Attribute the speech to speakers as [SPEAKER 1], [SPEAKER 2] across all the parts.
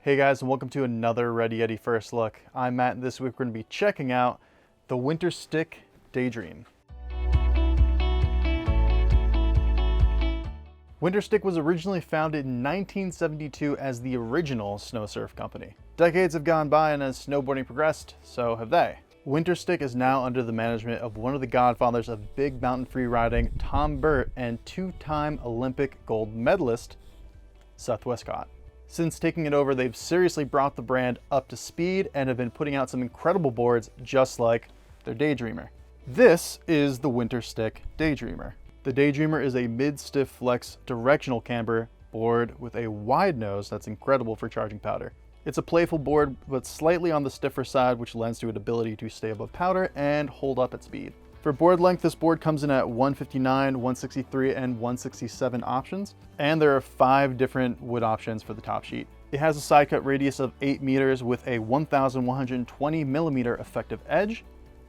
[SPEAKER 1] Hey guys, and welcome to another RYOutfitters First Look. I'm Matt, and this week we're going to be checking out the Winterstick Daydream. Winterstick was originally founded in 1972 as the original snow surf company. Decades have gone by, and as snowboarding progressed, so have they. Winterstick is now under the management of one of the godfathers of big mountain freeriding, Tom Burt, and two-time Olympic gold medalist, Seth Westcott. Since taking it over, they've seriously brought the brand up to speed and have been putting out some incredible boards just like their Daydreamer. This is the Winterstick Daydreamer. The Daydreamer is a mid-stiff flex directional camber board with a wide nose that's incredible for charging powder. It's a playful board, but slightly on the stiffer side, which lends to its ability to stay above powder and hold up at speed. For board length, this board comes in at 159, 163, and 167 options, and there are 5 different wood options for the top sheet. It has a side cut radius of 8 meters with a 1,120 millimeter effective edge,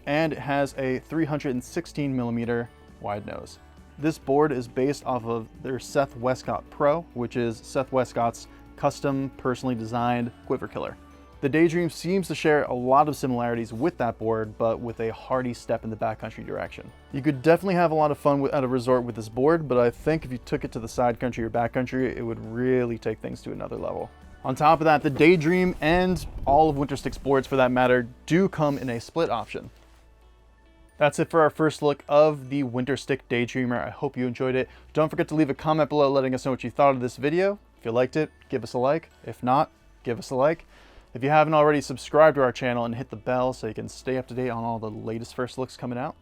[SPEAKER 1] and it has a 316 millimeter wide nose. This board is based off of their Seth Westcott Pro, which is Seth Westcott's custom, personally designed quiver killer. The Daydream seems to share a lot of similarities with that board, but with a hearty step in the backcountry direction. You could definitely have a lot of fun at a resort with this board, but I think if you took it to the side country or backcountry, it would really take things to another level. On top of that, the Daydream, and all of Winterstick's boards for that matter, do come in a split option. That's it for our first look of the Winterstick Daydreamer. I hope you enjoyed it. Don't forget to leave a comment below letting us know what you thought of this video. If you liked it, give us a like. If not, give us a like. If you haven't already, subscribe to our channel and hit the bell so you can stay up to date on all the latest first looks coming out.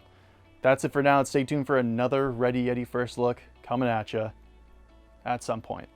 [SPEAKER 1] That's it for now, and stay tuned for another RYOutfitters First Look coming at you at some point.